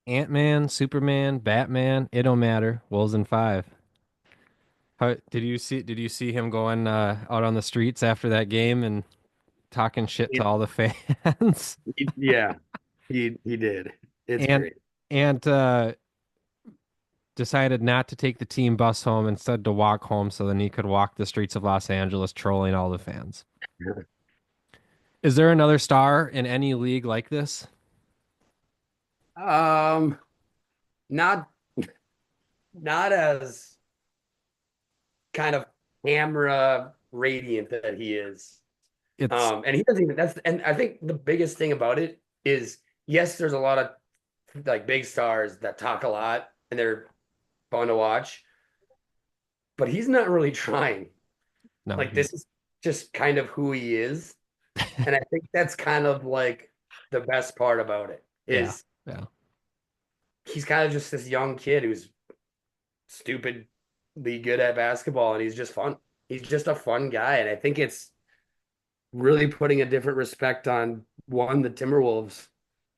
Ant-Man, Superman, Batman, it don't matter. Wolves in five. Did you see him going out on the streets after that game and talking shit to It- all the fans? yeah, he did. It's And great. and decided not to take the team bus home, instead to walk home so then he could walk the streets of Los Angeles trolling all the fans. Is there another star in any league like this? Um, not not as kind of camera radiant that he is. It's And he doesn't even and I think the biggest thing about it is yes, there's a lot of like big stars that talk a lot and they're fun to watch, but he's not really trying. no, Like he's this is just kind of who he is. And I think that's kind of like the best part about it yeah, is yeah. he's kind of just this young kid who's stupidly good at basketball and he's just fun. He's just a fun guy. And I think it's really putting a different respect on one, the Timberwolves,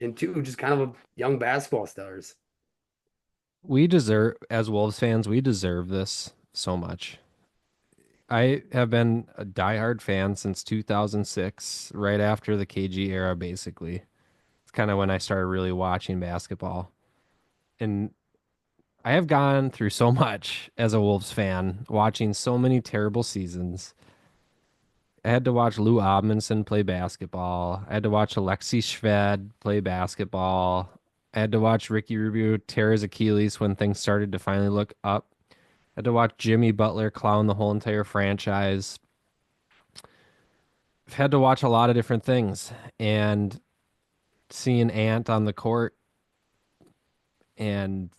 and two, just kind of a young basketball stars. We deserve, as Wolves fans, we deserve this so much. I have been a diehard fan since 2006, right after the KG era, basically. It's kind of when I started really watching basketball. And I have gone through so much as a Wolves fan, watching so many terrible seasons. I had to watch Lou Obmondson play basketball. I had to watch Alexi Shved play basketball. I had to watch Ricky Rubio tear his Achilles when things started to finally look up. I had to watch Jimmy Butler clown the whole entire franchise. I've had to watch a lot of different things, and seeing Ant on the court and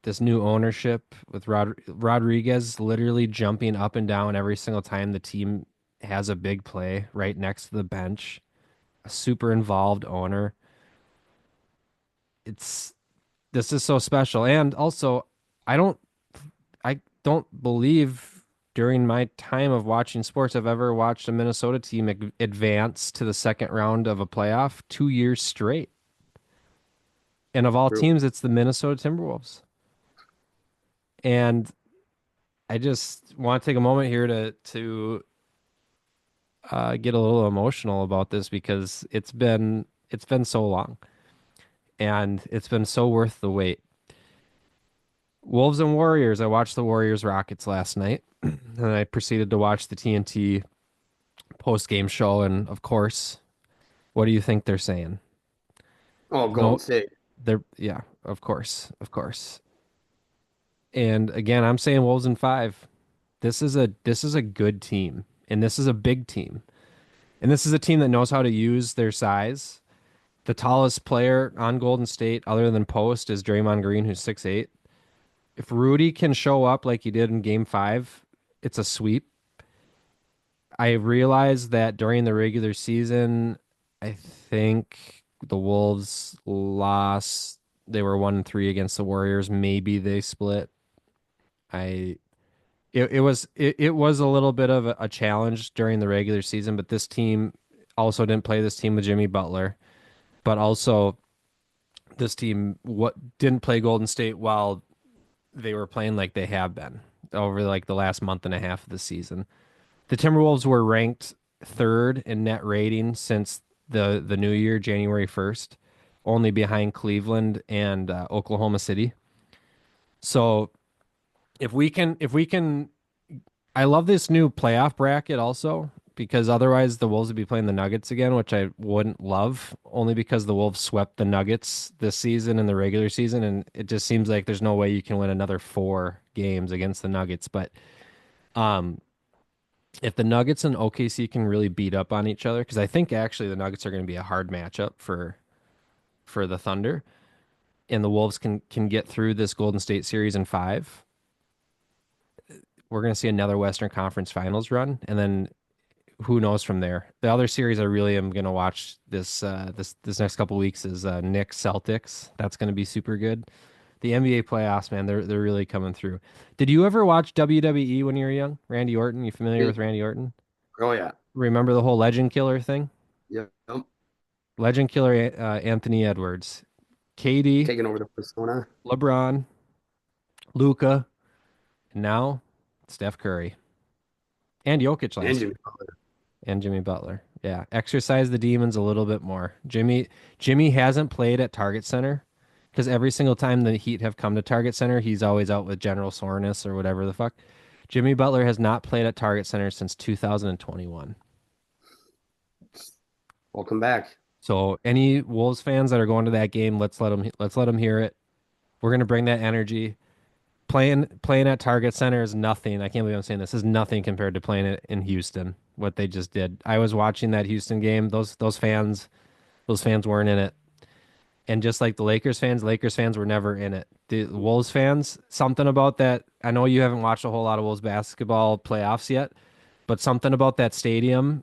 this new ownership with Rodriguez literally jumping up and down every single time the team has a big play right next to the bench, a super involved owner. It's This is so special. And also, I don't I don't believe during my time of watching sports I've ever watched a Minnesota team advance to the second round of a playoff 2 years straight. And of all True. teams, it's the Minnesota Timberwolves. And I just want to take a moment here to get a little emotional about this because it's been so long and it's been so worth the wait. Wolves and Warriors. I watched the Warriors Rockets last night, and I proceeded to watch the TNT post game show. And of course, what do you think they're saying? Oh, Golden No, State. yeah, of course, of course. And again, I'm saying Wolves in five. This is a good team, and this is a big team, and this is a team that knows how to use their size. The tallest player on Golden State, other than Post, is Draymond Green, who's 6'8". If Rudy can show up like he did in Game Five, it's a sweep. I realized that during the regular season, I think the Wolves lost. They were 1-3 against the Warriors. Maybe they split. I it was a little bit of a challenge during the regular season, but this team also didn't play this team with Jimmy Butler, but also this team what didn't play Golden State while they were playing like they have been over like the last month and a half of the season. The Timberwolves were ranked third in net rating since the new year, January 1st, only behind Cleveland and Oklahoma City. So if we can, I love this new playoff bracket also because otherwise the Wolves would be playing the Nuggets again, which I wouldn't love, only because the Wolves swept the Nuggets this season in the regular season, and it just seems like there's no way you can win another 4 games against the Nuggets. But um, if the Nuggets and OKC can really beat up on each other, because I think actually the Nuggets are going to be a hard matchup for the Thunder, and the Wolves can get through this Golden State series in five, we're going to see another Western Conference Finals run, and then who knows from there. The other series I really am going to watch this next couple weeks is Knicks Celtics. That's going to be super good. The NBA playoffs, man, they're really coming through. Did you ever watch WWE when you were young? Randy Orton, you familiar with Randy Orton? Oh yeah. Remember the whole Legend Killer thing? Yeah. Legend Killer Anthony Edwards. KD, taking over the persona. LeBron, Luca, and now Steph Curry and Jokic And last Jimmy year Butler. and Jimmy Butler. Yeah, exercise the demons a little bit more. Jimmy hasn't played at Target Center because every single time the Heat have come to Target Center, he's always out with general soreness or whatever the fuck. Jimmy Butler has not played at Target Center since 2021. Welcome back. So any Wolves fans that are going to that game, let's let them hear it. We're gonna bring that energy. Playing at Target Center is nothing. I can't believe I'm saying this is nothing compared to playing it in Houston. What they just did. I was watching that Houston game. Those fans weren't in it. And just like the Lakers fans were never in it. The Wolves fans, something about that. I know you haven't watched a whole lot of Wolves basketball playoffs yet, but something about that stadium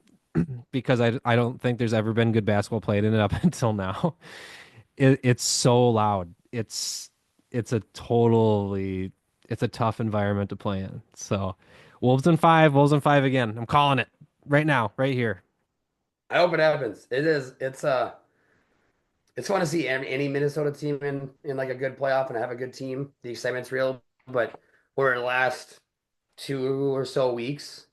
because I don't think there's ever been good basketball played in it up until now. It's so loud. It's a totally it's a tough environment to play in. So Wolves in five again. I'm calling it right now, right here. I hope it happens. It is. It's fun to see any Minnesota team in like a good playoff and have a good team. The excitement's real, but over the last 2 or so weeks,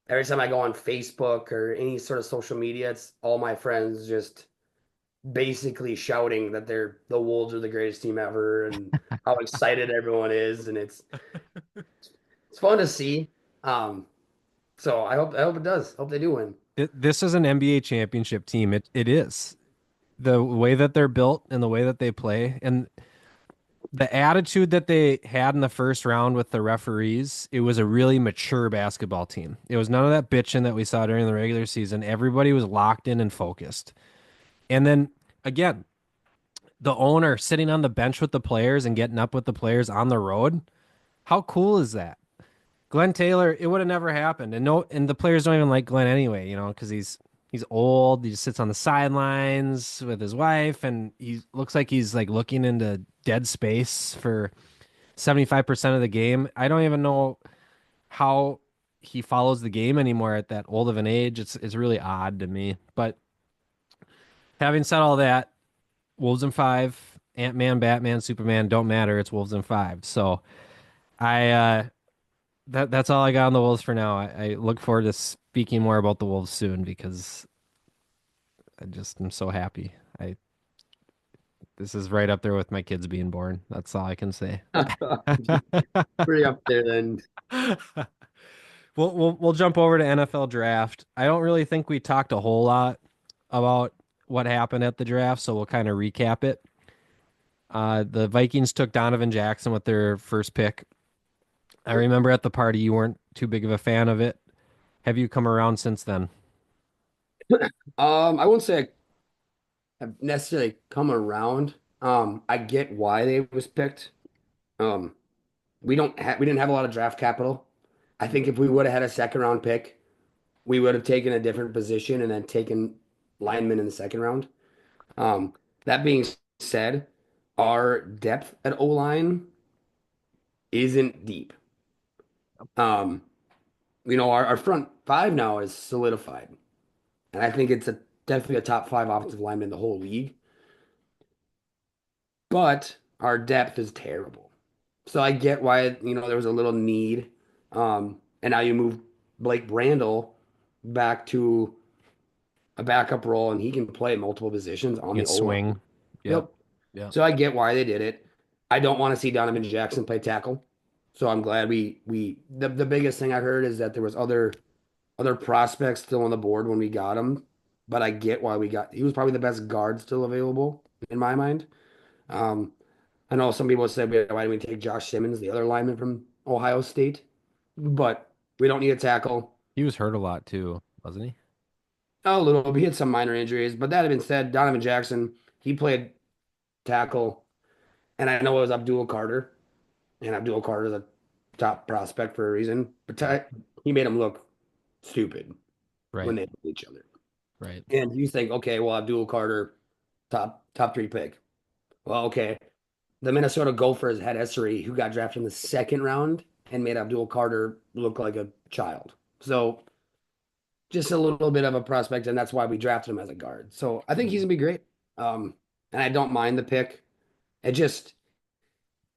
every time I go on Facebook or any sort of social media, it's all my friends just basically shouting that the Wolves are the greatest team ever and how excited everyone is, and it's fun to see. Um, so I hope it does. Hope they do win. This is an NBA championship team. It is. The way that they're built and the way that they play and the attitude that they had in the first round with the referees, it was a really mature basketball team. It was none of that bitching that we saw during the regular season. Everybody was locked in and focused. And then again, the owner sitting on the bench with the players and getting up with the players on the road. How cool is that? Glenn Taylor, it would have never happened. And no, and the players don't even like Glenn anyway, because he's old. He just sits on the sidelines with his wife, and he looks like he's like looking into dead space for 75% of the game. I don't even know how he follows the game anymore at that old of an age. It's really odd to me. But having said all that, Wolves in five, Ant-Man, Batman, Superman don't matter. It's Wolves in five. So I that's all I got on the Wolves for now. I look forward to speaking more about the Wolves soon because I just am so happy. I This is right up there with my kids being born. That's all I can say. Pretty up there then. We'll jump over to NFL draft. I don't really think we talked a whole lot about what happened at the draft, so we'll kind of recap it. The Vikings took Donovan Jackson with their first pick. I remember at the party you weren't too big of a fan of it. Have you come around since then? I won't say I've necessarily come around. I get why they was picked. Um, we didn't have a lot of draft capital. I think if we would have had a second round pick, we would have taken a different position and then taken linemen in the second round. Um, that being said, our depth at O line isn't deep. Um, our front five now is solidified, and I think it's definitely a top five offensive lineman in the whole league. But our depth is terrible. So I get why, there was a little need. And now you move Blake Brandel back to a backup role and he can play multiple positions on You can the O line. swing. Yep. Yep. Yep. So I get why they did it. I don't want to see Donovan Jackson play tackle. So I'm glad the biggest thing I heard is that there was other prospects still on the board when we got him, but I get why he was probably the best guard still available in my mind. Um, I know some people said, why didn't we take Josh Simmons, the other lineman from Ohio State? But we don't need a tackle. He was hurt a lot too, wasn't he? A little, he had some minor injuries. But that had been said, Donovan Jackson, he played tackle. And I know it was Abdul Carter. And Abdul Carter is a top prospect for a reason. But Right. he made him look stupid when Right. they played each other. Right. And you think, okay, well, Abdul Carter, top three pick. Well, okay. The Minnesota Gophers had Essery, who got drafted in the second round and made Abdul Carter look like a child. So just a little bit of a prospect, and that's why we drafted him as a guard. So I think he's Mhm. gonna be great. Um, and I don't mind the pick. It just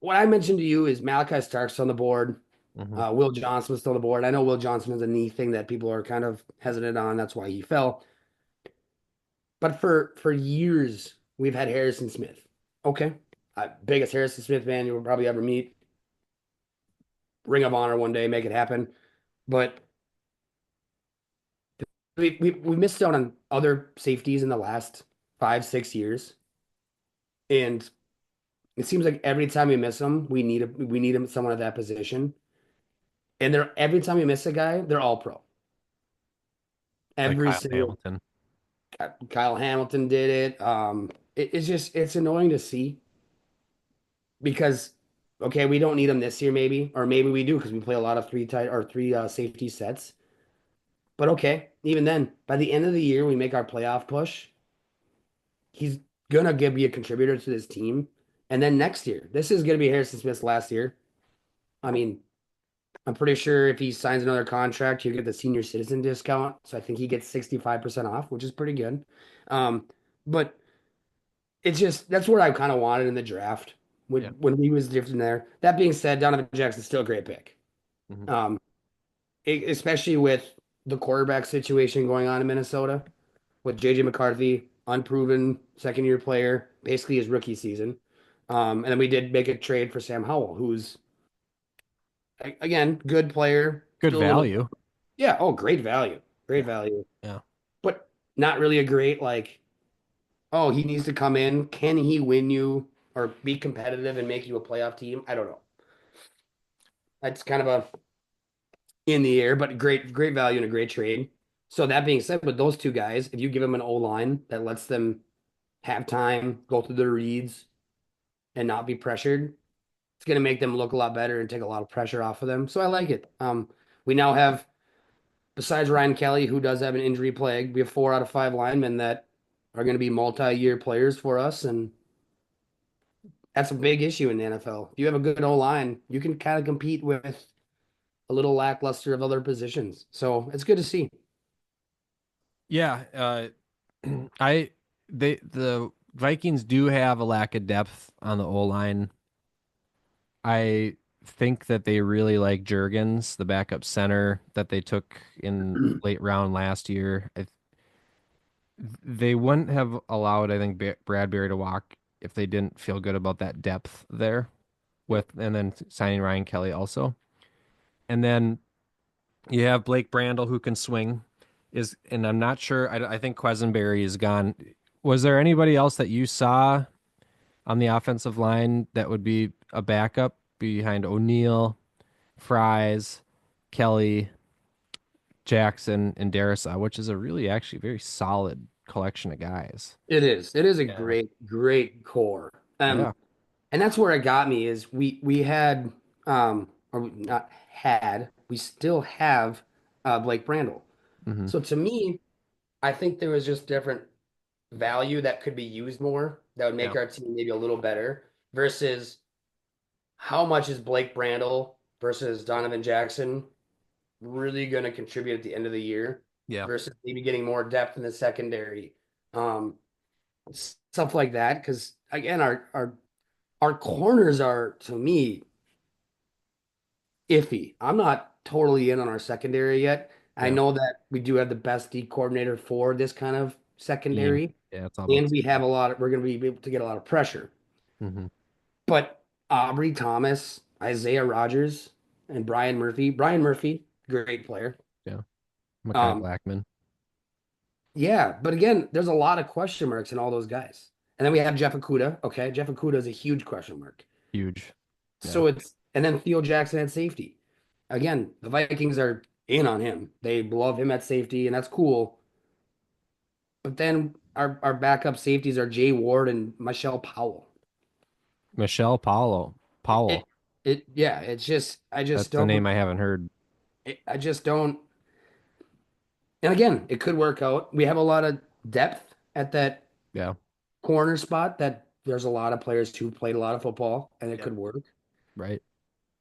what I mentioned to you is Malachi Stark's on the board. Hmm. Will Johnson was still on the board. I know Will Johnson has a knee thing that people are kind of hesitant on. That's why he fell. But for years, we've had Harrison Smith. Okay. Biggest Harrison Smith fan you will probably ever meet. Ring of Honor one day, make it happen. But we missed out on other safeties in the last 5, 6 years. And it seems like every time we miss them, we need someone at that position. And they're every time we miss a guy, they're all pro. Like Every Kyle single Hamilton. Kyle Hamilton did it. It's just it's annoying to see because okay, we don't need him this year, maybe, or maybe we do because we play a lot of three tight or three safety sets. But okay, even then, by the end of the year, we make our playoff push. He's gonna give be a contributor to this team. And then next year, this is gonna be Harrison Smith's last year. I mean, I'm pretty sure if he signs another contract, he'll get the senior citizen discount. So I think he gets 65% off, which is pretty good. Um, but it's just that's what I kind of wanted in the draft Yeah. when he was different there. That being said, Donovan Jackson's still a great pick. Hmm. Um, Especially with the quarterback situation going on in Minnesota with JJ McCarthy, unproven second year player, basically his rookie season. And then we did make a trade for Sam Howell, who's again good player, Good still a little value. yeah, oh great Yeah. value, Yeah. but not really a great like oh he needs to come in. Can he win you or be competitive and make you a playoff team? I don't know. That's kind of a in the air, but great value and a great trade. So that being said, with those two guys, if you give them an O line that lets them have time, go through their reads, and not be pressured, it's going to make them look a lot better and take a lot of pressure off of them. So I like it. We now have, besides Ryan Kelly, who does have an injury plague, we have 4 out of 5 linemen that are going to be multi-year players for us, and that's a big issue in the NFL. If you have a good O line, you can kind of compete with a little lackluster of other positions. So it's good to see. Yeah. I the Vikings do have a lack of depth on the O line. I think that they really like Jurgens, the backup center that they took in late round last year. They wouldn't have allowed, I think, Bradbury to walk if they didn't feel good about that depth there Yep. and then signing Ryan Kelly also. And then you have Blake Brandel who can swing and I'm not sure. I think Quesenberry is gone. Was there anybody else that you saw on the offensive line that would be a backup behind O'Neal, Fries, Kelly, Jackson, and Darrisaw, which is a really actually very solid collection of guys. It is. It is a Yeah. great core. Yeah. And that's where it got me is we had or we not had, we still have Blake Brandel. Hmm. So to me, I think there was just different value that could be used more that would Yeah. make our team maybe a little better versus how much is Blake Brandel versus Donovan Jackson really going to contribute at the end of the year Yeah. versus maybe getting more depth in the secondary. Um, Stuff like that. Because again, our corners are to me iffy. I'm not totally in on our secondary yet. I Yeah. know that we do have the best D coordinator for this kind of Team. secondary, Yeah. It's all about and we team. have a lot of, we're going to be able to get a lot of pressure. Hmm. But Aubrey Thomas, Isaiah Rogers, and Brian Murphy. Brian Murphy, great player. Yeah. Makai Um, Blackman. yeah, but again, there's a lot of question marks in all those guys. And then we have Jeff Okuda. Okay, Jeff Okuda is a huge question mark. Huge. Yeah. So it's and then Theo Jackson at safety. Again, the Vikings are in on him. They love him at safety, and that's cool. But then our backup safeties are Jay Ward and Michelle Powell. Michelle Paulo. It, Powell. it, yeah, it's just That's a name I haven't heard. I just don't. And again, it could work out. We have a lot of depth at that Yeah. corner spot. That there's a lot of players who played a lot of football, and it Yep. could work. Right.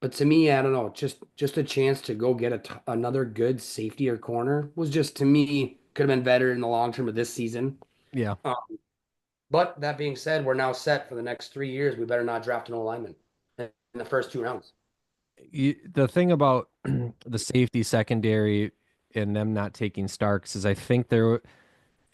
But to me, I don't know, just a chance to go get another good safety or corner was just to me could have been better in the long term of this season. Yeah. Um, But that being said, we're now set for the next 3 years. We better not draft an O lineman in the first 2 rounds. The thing about the safety secondary and them not taking Starks is I think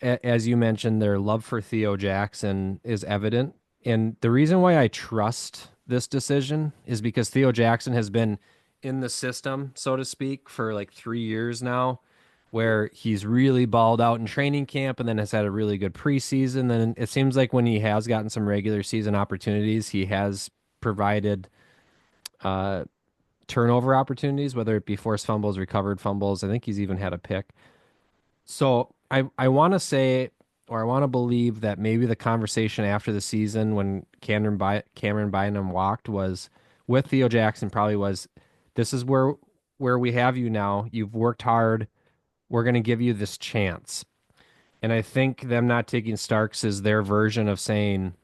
as you mentioned, their love for Theo Jackson is evident. And the reason why I trust this decision is because Theo Jackson has been in the system, so to speak, for like 3 years now, Yeah. where he's really balled out in training camp and then has had a really good preseason. Then it seems like when he has gotten some regular season opportunities, he has provided uh, turnover opportunities, whether it be forced fumbles, recovered fumbles. I think he's even had a pick. So I want to say, or I want to believe that maybe the conversation after the season when Cameron Bynum walked was with Theo Jackson probably was, this is where we have you now. You've worked hard. We're going to give you this chance. And I think them not taking Starks is their version of saying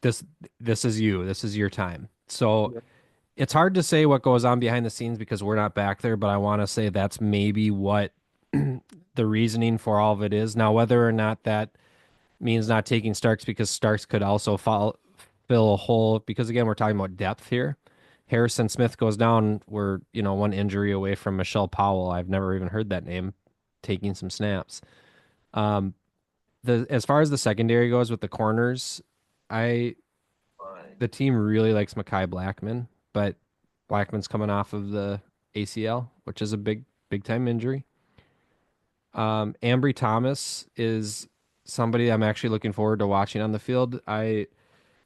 this this is you. This is your time. So Yep. it's hard to say what goes on behind the scenes because we're not back there, but I want to say that's maybe what the reasoning for all of it is. Now, whether or not that means not taking Starks because Starks could also fill a hole, because again, we're talking about depth here. Harrison Smith goes down. We're, one injury away from Michelle Powell. I've never even heard that name taking some snaps. Um, as far as the secondary goes with the corners, I the team really likes Makai Blackman, but Blackman's coming off of the ACL, which is a big time injury. Ambry Thomas is somebody I'm actually looking forward to watching on the field. I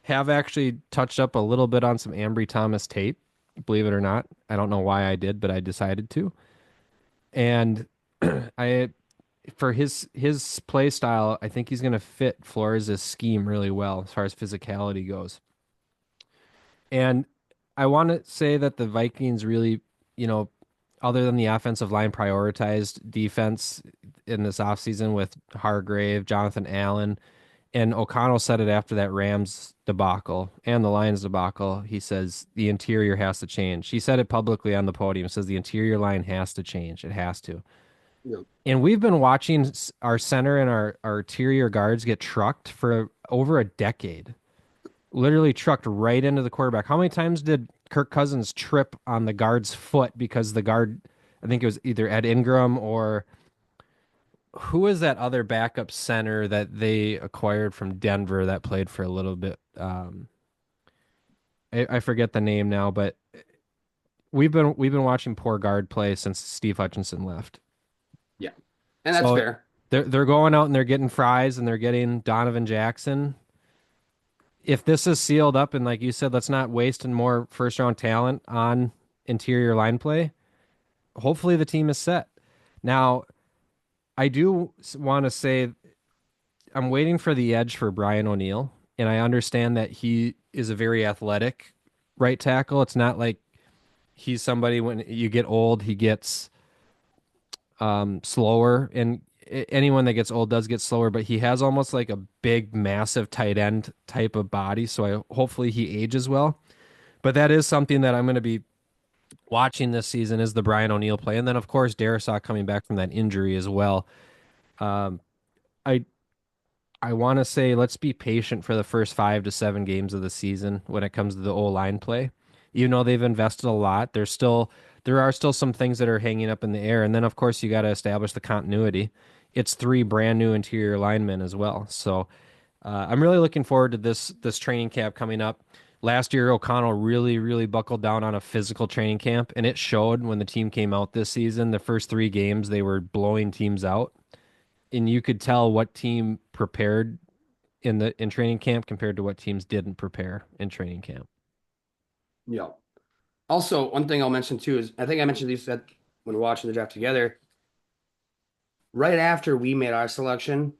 have actually touched up a little bit on some Ambry Thomas tape, believe it or not. I don't know why I did, but I decided to. And I for his play style, I think he's going to fit Flores' scheme really well as far as physicality goes. And I want to say that the Vikings really, you know, other than the offensive line, prioritized defense in this offseason with Hargrave, Jonathan Allen, and O'Connell said it after that Rams debacle and the Lions debacle. He says the interior has to change. He said it publicly on the podium. Says the interior line has to change. It has to. Yep. And we've been watching our center and our interior guards get trucked for over a decade. Literally trucked right into the quarterback. How many times did Kirk Cousins trip on the guard's foot because the guard, I think it was either Ed Ingram or who is that other backup center that they acquired from Denver that played for a little bit? I forget the name now, but we've been watching poor guard play since Steve Hutchinson left. Yeah. And that's So fair. they're going out and they're getting Fries and they're getting Donovan Jackson. If this is sealed up and like you said, let's not waste more first round talent on interior line play. Hopefully the team is set. Now, I do want to say I'm waiting for the edge for Brian O'Neill, and I understand that he is a very athletic right tackle. It's not like he's somebody when you get old, he gets slower, and anyone that gets old does get slower, but he has almost like a big, massive tight end type of body. So hopefully he ages well. But that is something that I'm going to be watching this season is the Brian O'Neill play, and then of course Darisaw coming back from that injury as well. Um, I I want to say let's be patient for the first 5 to 7 games of the season when it comes to the O line play. Even though they've invested a lot, there are still some things that are hanging up in the air, and then of course you got to establish the continuity. It's three brand new interior linemen as well, so I'm really looking forward to this training camp coming up. Last year, O'Connell really buckled down on a physical training camp, and it showed when the team came out this season. The first 3 games, they were blowing teams out, and you could tell what team prepared in training camp compared to what teams didn't prepare in training camp. Yeah. Also, one thing I'll mention too is I think I mentioned these that when we're watching the draft together. Right after we made our selection,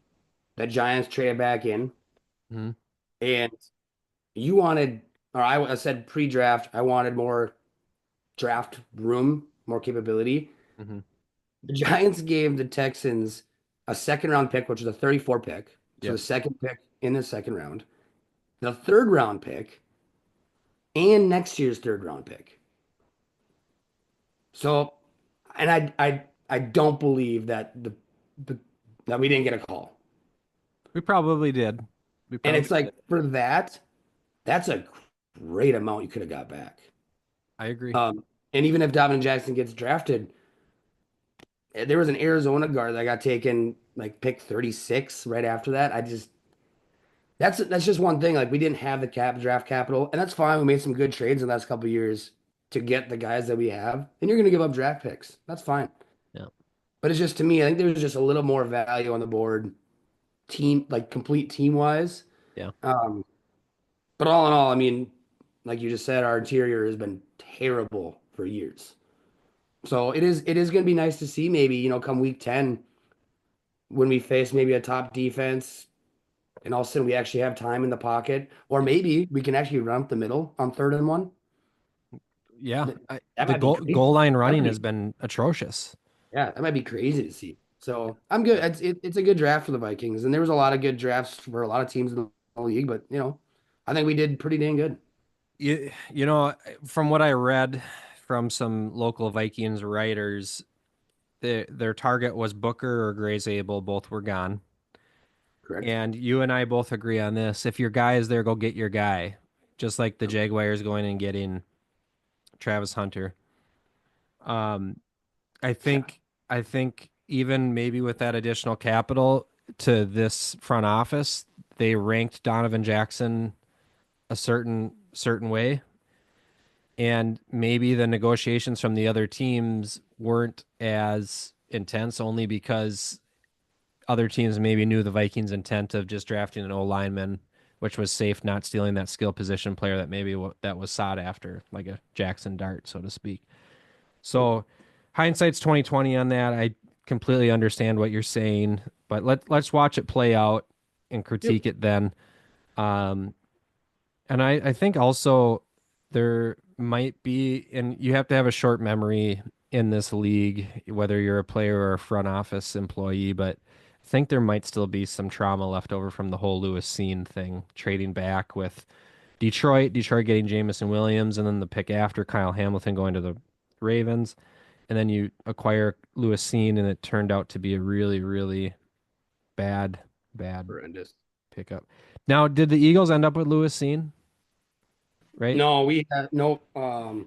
the Giants traded back in, Mm-hmm. and you wanted, or I said pre-draft, I wanted more draft room, more capability. Mm-hmm. The Giants gave the Texans a second round pick, which was a 34 pick. So the Yep. second pick in the second round, the third round pick, and next year's third round pick. So, and I don't believe that the that we didn't get a call. We probably did. We And it's probably did. like for that, that's a great amount you could have got back. I agree. Um, and even if Donovan Jackson gets drafted, there was an Arizona guard that got taken like pick 36 right after that. I just that's just one thing. Like we didn't have the draft capital, and that's fine. We made some good trades in the last couple of years to get the guys that we have. And you're gonna give up draft picks. That's fine. Yeah. But it's just to me, I think there's just a little more value on the board, team like complete team wise. Yeah. Um, but all in all, I mean, like you just said, our interior has been terrible for years. So it is going to be nice to see maybe, come week 10 when we face maybe a top defense and all of a sudden we actually have time in the pocket, or maybe we can actually run up the middle on 3rd and 1. Yeah. That The might be goal crazy. line That might running has be, been atrocious. yeah, that might be crazy to see. So I'm good. Yeah. It's a good draft for the Vikings, and there was a lot of good drafts for a lot of teams in the league, but I think we did pretty dang good. You know, from what I read from some local Vikings writers, their target was Booker or Gray's Able. Both were gone. Correct. And you and I both agree on this. If your guy is there, go get your guy. Just like the Yep. Jaguars going and getting Travis Hunter. Um, I Yeah. think I think even maybe with that additional capital to this front office, they ranked Donovan Jackson a certain way. And maybe the negotiations from the other teams weren't as intense only because other teams maybe knew the Vikings' intent of just drafting an O lineman, which was safe, not stealing that skill position player that maybe that was sought after, like a Jackson Dart, so to speak. Yep. So hindsight's 2020 on that. I completely understand what you're saying, but let's watch it play out and Yep. critique it then. Um, and I think also there might be, and you have to have a short memory in this league, whether you're a player or a front office employee, but I think there might still be some trauma left over from the whole Lewis Scene thing, trading back with Detroit getting Jamison Williams, and then the pick after Kyle Hamilton going to the Ravens. And then you acquire Lewis Scene, and it turned out to be a really, really bad, bad Horrendous. pickup. Now, did the Eagles end up with Lewis Scene? Right? No, we have no. We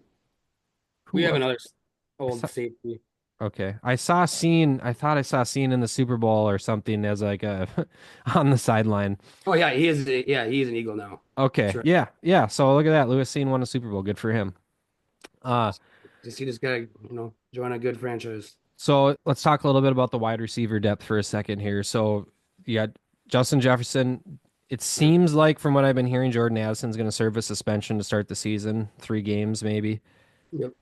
Who have I another old saw, safety. okay. I saw Scene. I thought I saw Scene in the Super Bowl or something as like a on the sideline. Oh yeah, he is. Yeah, he's an Eagle now. That's Okay. right. Yeah. Yeah. So look at that. Lewis Scene won a Super Bowl. Good for him. Uh, Just he just gotta join a good franchise. so let's talk a little bit about the wide receiver depth for a second here. So you got Justin Jefferson. It Yep. seems like from what I've been hearing, Jordan Addison's going to serve a suspension to start the season, 3 games maybe. Yep.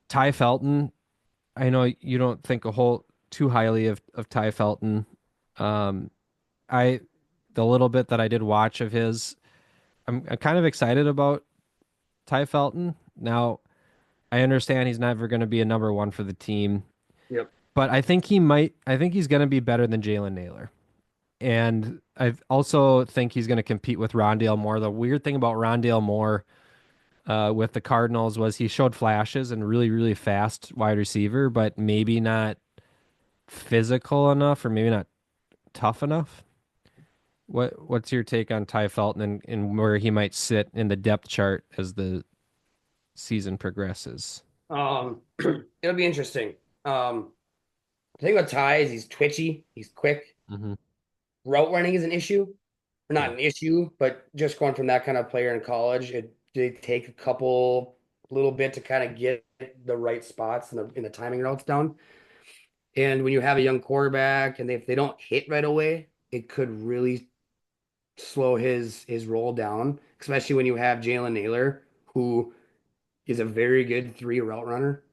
Ty Felton, I know you don't think a whole too highly of Ty Felton. Um, I the little bit that I did watch of his, I'm kind of excited about Ty Felton. Now, I understand he's never going to be a number one for the team, Yep. but I think he might. I think he's going to be better than Jalen Naylor, and I also think he's going to compete with Rondale Moore. The weird thing about Rondale Moore with the Cardinals was he showed flashes and really, really fast wide receiver, but maybe not physical enough or maybe not tough enough. What's your take on Ty Felton and where he might sit in the depth chart as the season progresses? It'll be interesting. The thing with Ty is he's twitchy, he's quick. Hmm. Route running is an issue, or not Yeah, an issue, but just going from that kind of player in college, it did take a couple little bit to kind of get the right spots in the timing routes down. And when you have a young quarterback and if they don't hit right away, it could really slow his roll down, especially when you have Jalen Naylor, who is a very good three route runner.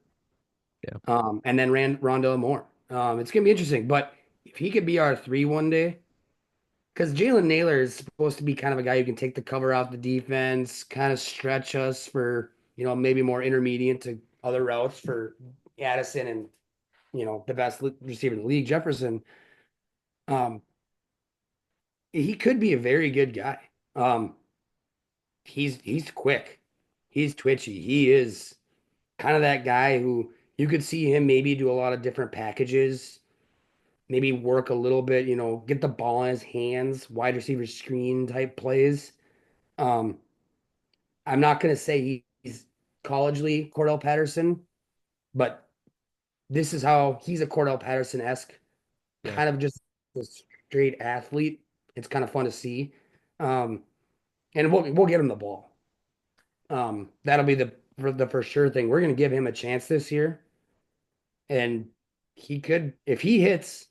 yeah, And then Rondell Moore. It's gonna be interesting, but if he could be our three one day, because Jalen Naylor is supposed to be kind of a guy who can take the cover off the defense, kind of stretch us for maybe more intermediate to other routes for Addison and the best receiver in the league, Jefferson. Um, he could be a very good guy. Um, he's quick, he's twitchy, he is kind of that guy who you could see him maybe do a lot of different packages maybe work a little bit, get the ball in his hands, wide receiver screen type plays. Um, I'm not going to say he's collegely Cordell Patterson, but this is how he's a Cordell Patterson-esque, Yeah. kind of just a straight athlete. It's kind of fun to see. Um, and we'll get him the ball. That'll be the for sure thing. We're going to give him a chance this year, and he could, if he hits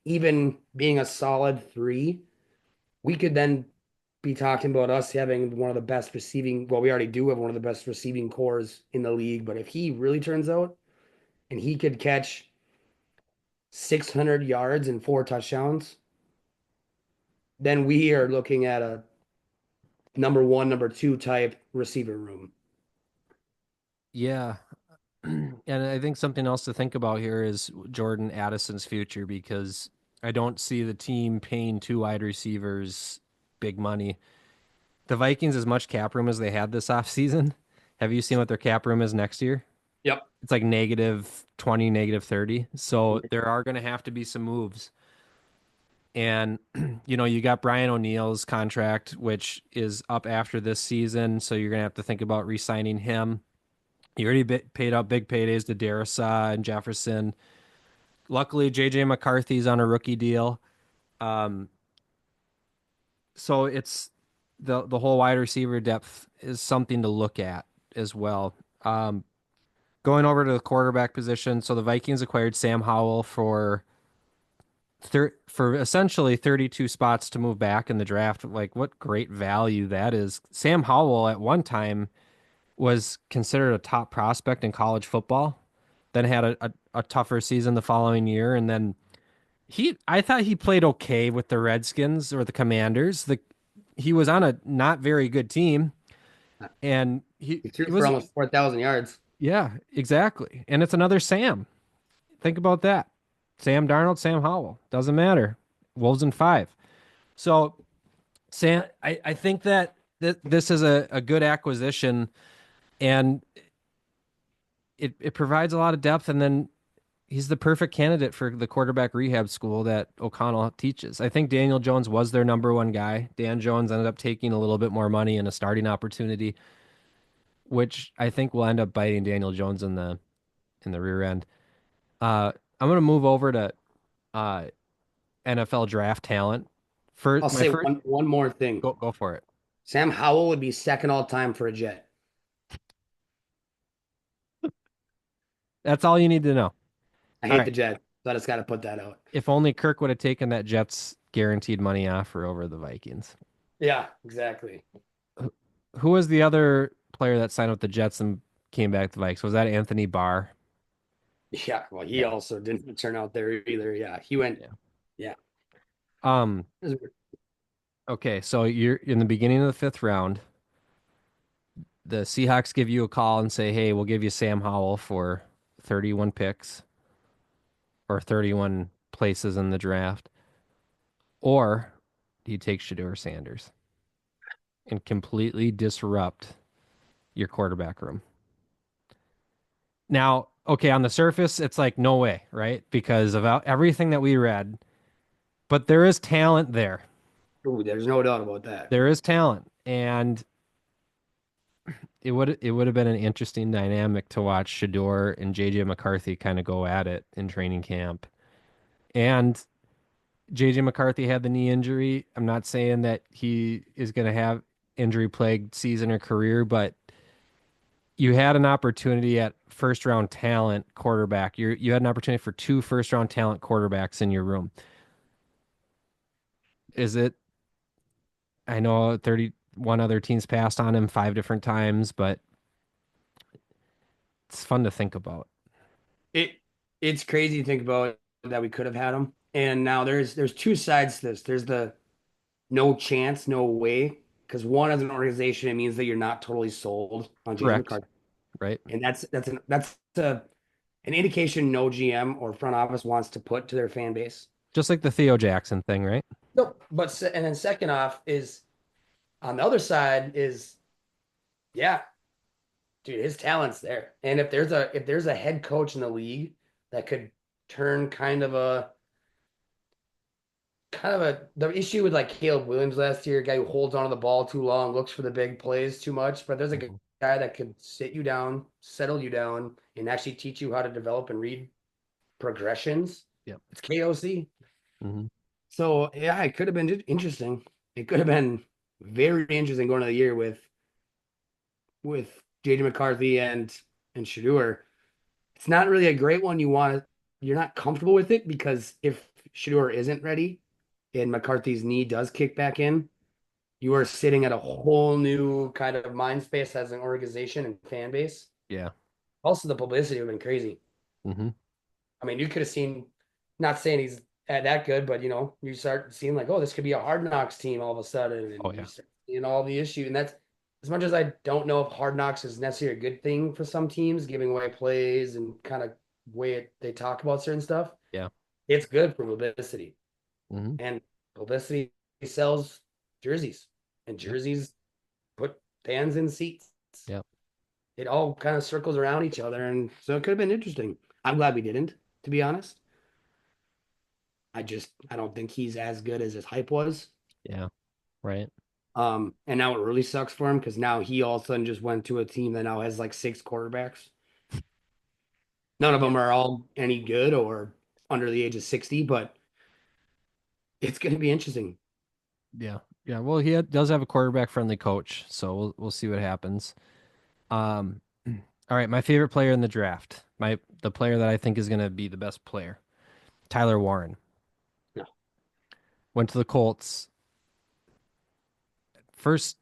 even being a solid three, we could then be talking about us having one of the best receiving. Well, we already do have one of the best receiving cores in the league, but if he really turns out and he could catch 600 yards and 4 touchdowns, then we are looking at a number one, number two type receiver room. Yeah. And I think something else to think about here is Jordan Addison's future because I don't see the team paying two wide receivers big money. The Vikings, as much cap room as they had this offseason, have you seen what their cap room is next year? Yep. It's like -20, -30. So there are going to have to be some moves. And, you got Brian O'Neill's contract, which is up after this season. So you're going to have to think about re signing him. You already paid out big paydays to Darrisaw and Jefferson. Luckily, JJ McCarthy's on a rookie deal. Um, so it's the whole wide receiver depth is something to look at as well. Um, Going over to the quarterback position, so the Vikings acquired Sam Howell for essentially 32 spots to move back in the draft. Like what great value that is. Sam Howell at one time was considered a top prospect in college football, then had a tougher season the following year, and then I thought he played okay with the Redskins or the Commanders. He was on a not very good team, and He he threw for was almost 4,000 yards. yeah, exactly. And it's another Sam. Think about that. Sam Darnold, Sam Howell. Doesn't matter. Wolves in five. So Sam, I think that this is a good acquisition and it provides a lot of depth and then he's the perfect candidate for the quarterback rehab school that O'Connell teaches. I think Daniel Jones was their number one guy. Dan Jones ended up taking a little bit more money and a starting opportunity, which I think will end up biting Daniel Jones in the rear end. I'm gonna move over to uh, NFL draft talent. For I'll my say first, one more thing. go for it. Sam Howell would be second all time for a Jet. That's all you need to know. I All hate right. the Jets, so I just got to put that out. If only Kirk would have taken that Jets guaranteed money offer over the Vikings. Yeah, exactly. Who was the other player that signed with the Jets and came back to the Vikes? Was that Anthony Barr? Yeah, well, he Yeah. also didn't turn out there either. Yeah, he went. Yeah. Yeah, Um, okay, so you're in the beginning of the fifth round. The Seahawks give you a call and say, "Hey, we'll give you Sam Howell for 31 picks or 31 places in the draft." Or do you take Shador Sanders and completely disrupt your quarterback room? Now, okay, on the surface, it's like no way, right? Because of everything that we read, but there is talent there. ooh, there's no doubt about that. There is talent, and it would have been an interesting dynamic to watch Shador and JJ McCarthy kind of go at it in training camp. And JJ McCarthy had the knee injury. I'm not saying that he is going to have injury plagued season or career, but you had an opportunity at first round talent quarterback. You had an opportunity for two first round talent quarterbacks in your room. Is it? I know 31 other teams passed on him five different times, but it's fun to think about. It it's crazy to think about that we could have had him. And now there's two sides to this. There's the no chance, no way. Because one, as an organization, it means that you're not totally sold on JJ Correct, McCarthy, right? and an indication no GM or front office wants to put to their fan base. Just like the Theo Jackson thing, right? Nope. And then second off is on the other side is yeah, dude, his talent's there. And if there's a head coach in the league that could turn kind of a kind of the issue with like Caleb Williams last year, a guy who holds onto the ball too long, looks for the big plays too much. But there's a Mhm. guy that could sit you down, settle you down, and actually teach you how to develop and read progressions. Yep. It's KOC. Hmm. So yeah, it could have been interesting. It could have been very interesting going to the year with JJ McCarthy and Shador. It's not really a great one. You're not comfortable with it because if Shador isn't ready and McCarthy's knee does kick back in, you are sitting at a whole new kind of mind space as an organization and fan base. Yeah. Also, the publicity would have been crazy. Hmm. I mean, you could have seen, not saying he's that good, but you start seeing like, oh, this could be a Hard Knocks team all of a sudden, Oh and you yeah. start seeing all the issue. And that's as much as I don't know if Hard Knocks is necessarily a good thing for some teams, giving away plays and kind of they talk about certain stuff. Yeah. It's good for publicity, Hmm. and publicity sells jerseys, and Yep. jerseys put fans in seats. Yep. It all kind of circles around each other, and so it could have been interesting. I'm glad we didn't, to be honest. I don't think he's as good as his hype was. Yeah. Right. And now it really sucks for him because now he all of a sudden just went to a team that now has like six quarterbacks. None of Yeah. them are all any good or under the age of 60, but it's going to be interesting. Yeah. Yeah. Well, does have a quarterback friendly coach, so we'll see what happens. Um, all right, my favorite player in the draft, the player that I think is going to be the best player, Tyler Warren, No. went to the Colts. First,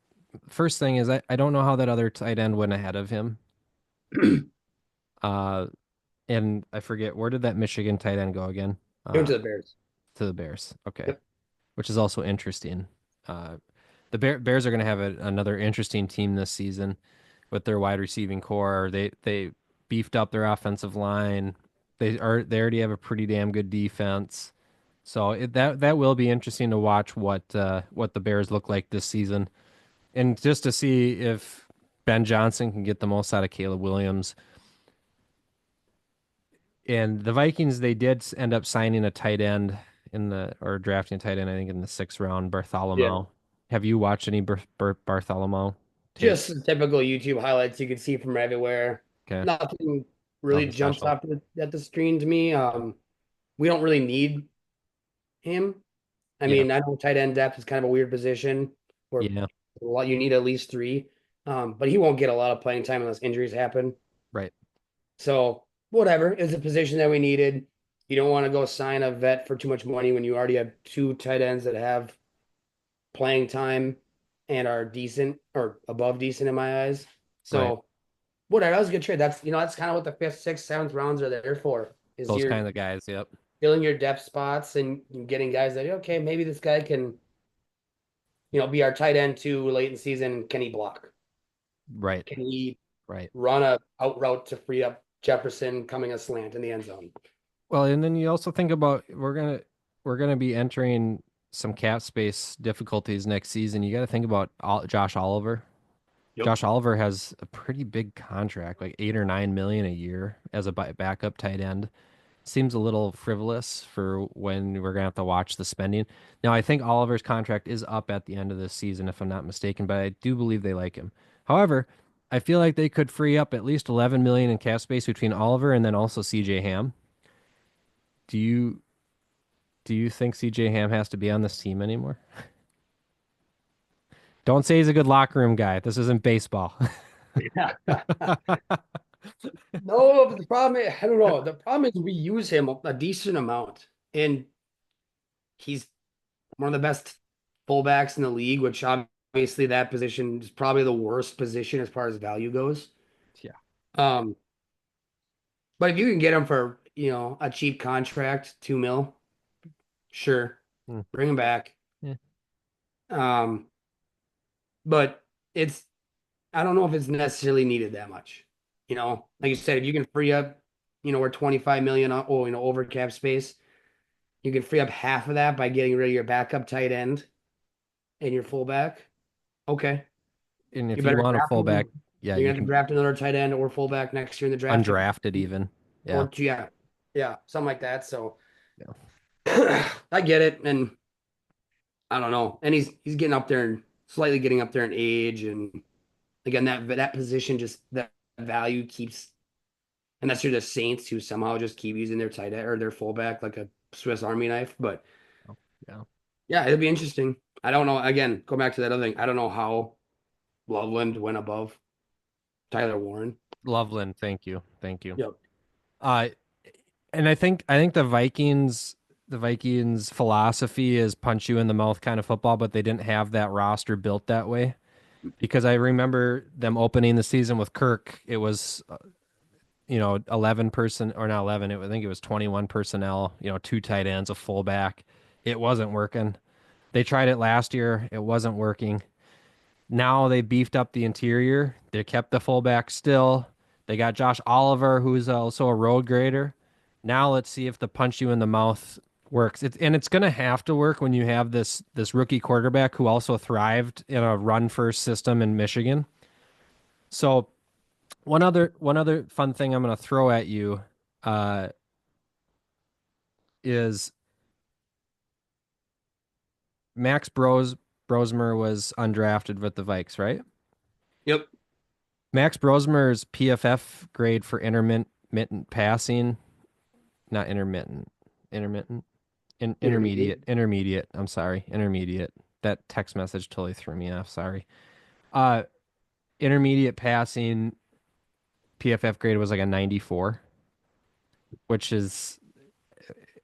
first thing is I don't know how that other tight end went ahead of him. He Uh, and I forget where did that Michigan tight end go again? went Uh, to the Bears. to the Bears. Okay, Yep. which is also interesting. Uh, the Bears are going to have another interesting team this season with their wide receiving core. They beefed up their offensive line. They already have a pretty damn good defense. So that will be interesting to watch what the Bears look like this season, and just to see if Ben Johnson can get the most out of Caleb Williams. And the Vikings, they did end up signing a tight end or drafting a tight end, I think in the sixth round, Yeah. Bartholomew. Have you watched any Bartholomew tape? Just typical YouTube highlights you can see from everywhere. Okay, Nothing really nothing jumps special. off at the screen to me. We don't really need him. I Yeah, mean, I know tight end depth is kind of a weird position where yeah, you need at least three. But he won't get a lot of playing time unless injuries happen. right. So whatever, it's a position that we needed. You don't want to go sign a vet for too much money when you already have two tight ends that have playing time and are decent or above decent in my eyes. Right. So whatever, that was a good trade. That's kind of what the fifth, sixth, seventh rounds are there for. Is Those you're kind of guys. Yep. filling your depth spots and getting guys that okay, maybe this guy can be our tight end too late in the season. Can he block? Right. Can he Right. run a out route to free up Jefferson coming a slant in the end zone? Well, and then you also think about we're gonna be entering some cap space difficulties next season. You got to think about Josh Oliver. Yep. Josh Oliver has a pretty big contract, like 8 or 9 million a year as a backup tight end. Seems a little frivolous for when we're gonna have to watch the spending. Now, I think Oliver's contract is up at the end of this season, if I'm not mistaken, but I do believe they like him. However, I feel like they could free up at least 11 million in cap space between Oliver and then also CJ Ham. Do you do you think CJ Ham has to be on this team anymore? Don't say he's a good locker room guy. This isn't baseball. Yeah. No, but the problem is, I don't know. The problem is we use him a decent amount, and he's one of the best fullbacks in the league, which obviously that position is probably the worst position as far as value goes. Yeah. Um, but if you can get him for, a cheap contract, 2 mil, sure, Mm, bring him back. yeah. Um, but it's I don't know if it's necessarily needed that much. Like you said, if you can free up, we're 25 million over cap space. You can free up half of that by getting rid of your backup tight end and your fullback. Okay. And You if you better want a draft fullback, another. yeah, You're you gonna have to can draft another tight end or fullback next year in the draft. undrafted even. Yeah. Or yeah, yeah, something like that. So Yeah. I get it, and I don't know. And he's getting up there and slightly getting up there in age, and again that position just that value keeps. Unless you're the Saints who somehow just keep using their tight end or their fullback like a Swiss Army knife. But Oh, yeah. yeah, it'll be interesting. I don't know. Again, go back to that other thing. I don't know how Loveland went above Tyler Warren. Loveland, thank you. Thank you. Yep. Uh and I think the Vikings philosophy is punch you in the mouth kind of football, but they didn't have that roster built that way. Because I remember them opening the season with Kirk. It was 11 person or not 11. I think it was 21 personnel, two tight ends, a fullback. It wasn't working. They tried it last year. It wasn't working. Now they beefed up the interior. They kept the fullback still. They got Josh Oliver, who's also a road grader. Now let's see if the punch you in the mouth works. It's going to have to work when you have this rookie quarterback who also thrived in a run first system in Michigan. So one other fun thing I'm going to throw at you uh, is Brosmer was undrafted with the Vikes, right? Yep. Max Brosmer's PFF grade for intermittent passing, not intermittent, intermittent, Intermediate. intermediate. I'm sorry, intermediate. That text message totally threw me off. Sorry. Uh, Intermediate passing PFF grade was like a 94, which is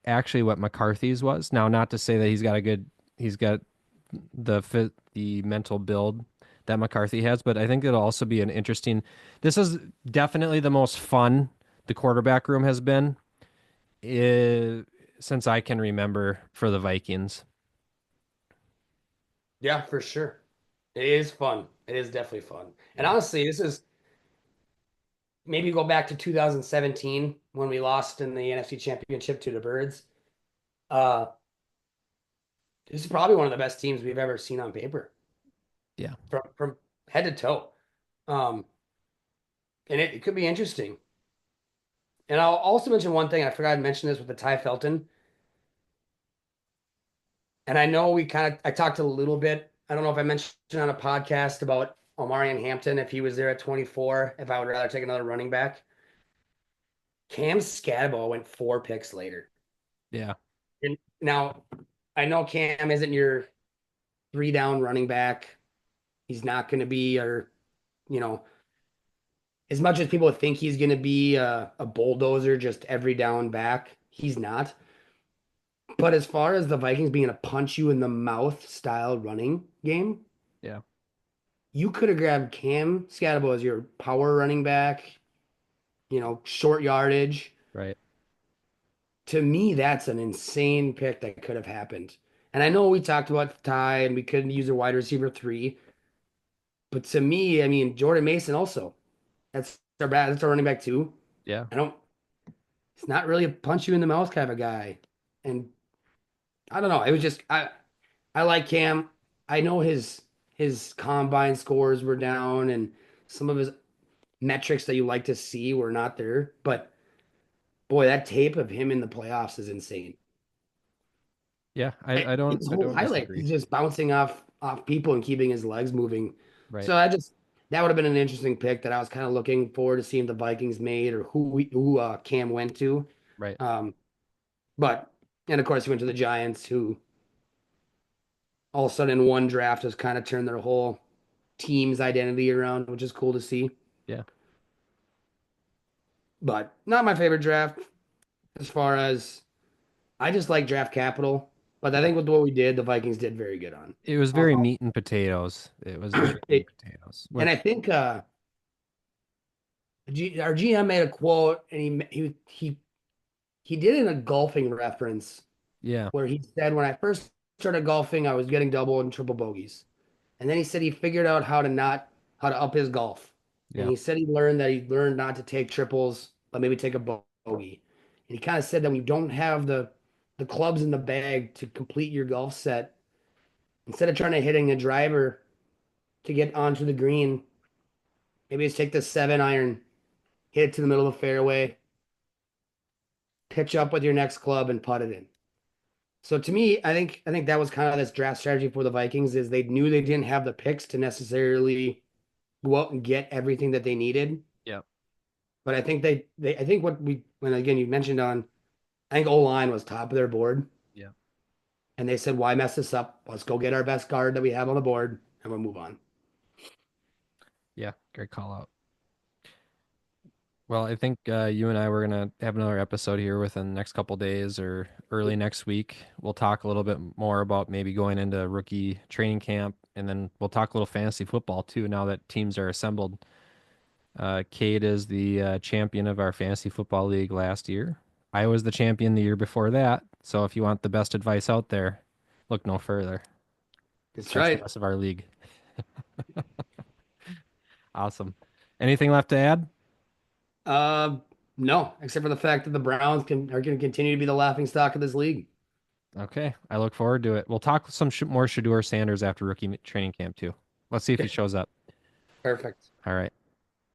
actually what McCarthy's was. Now, not to say that he's got the mental build that McCarthy has, but I think it'll also be an interesting. This is definitely the most fun the quarterback room has been eh, since I can remember for the Vikings. Yeah, for sure. It is fun. It is definitely fun. And Yeah, honestly, this is maybe go back to 2017 when we lost in the NFC Championship to the Birds. Uh, this is probably one of the best teams we've ever seen on paper yeah, from head to toe. Um, and it could be interesting. And I'll also mention one thing. I forgot to mention this with the Ty Felton. And I know I talked a little bit. I don't know if I mentioned on a podcast about Omarion Hampton if he was there at 24, if I would rather take another running back. Cam Scadabo went 4 picks later. yeah, And now I know Cam isn't your 3 down running back. He's not going to be, or, you know, as much as people think he's going to be a bulldozer, just every down back, he's not. But as far as the Vikings being a punch you in the mouth style running game, yeah. you could have grabbed Cam Scadabo as your power running back, short yardage. Right. To me, that's an insane pick that could have happened. And I know we talked about Ty and we couldn't use a wide receiver 3, but to me, I mean, Jordan Mason also. That's our running back too. Yeah, I don't. It's not really a punch you in the mouth kind of a guy. And I don't know. It was just I like Cam. I know his combine scores were down and some of his metrics that you like to see were not there. But boy, that tape of him in the playoffs is insane. yeah. I don't His I whole don't highlight, disagree. he's just bouncing off people and keeping his legs moving. Right, So that would have been an interesting pick that I was kind of looking forward to seeing the Vikings made or who Cam went to. right. Um, but and of course he went to the Giants, who all of a sudden in one draft has kind of turned their whole team's identity around, which is cool to see. Yeah. But not my favorite draft as far as I just like draft capital. But I think with what we did, the Vikings did very good on. It was very I'll- meat and potatoes. It was very meat and It, potatoes. and I think our GM made a quote, and he did in a golfing reference Yeah, where he said, "When I first started golfing, I was getting double and triple bogeys." And then he said he figured out how to up his golf. And yeah, he learned not to take triples, but maybe take a bogey. And he kind of said that when you don't have the clubs in the bag to complete your golf set, instead of trying to hitting a driver to get onto the green, maybe just take the 7 iron, hit it to the middle of the fairway, pitch up with your next club and putt it in. So to me, I think that was kind of this draft strategy for the Vikings is they knew they didn't have the picks to necessarily go out and get everything that they needed. Yep. But I think they I think what we when again you mentioned on I think O line was top of their board, Yep. and they said why mess this up? Let's go get our best guard that we have on the board, and we'll move on. Yeah. Great call out. Well, I think you and I were gonna have another episode here within the next couple days or early next week. We'll talk a little bit more about maybe going into rookie training camp, and then we'll talk a little fantasy football too. Now that teams are assembled, Cade is the champion of our fantasy football league last year. I was the champion the year before that. So if you want the best advice out there, look no further. That's Catch the right. rest of our league. Awesome. Anything left to add? Uh, no, except for the fact that the Browns are going to continue to be the laughing stock of this league. Okay, I look forward to it. We'll talk some more Shador Sanders after training camp too. Let's see if he Okay, shows up. perfect. All right.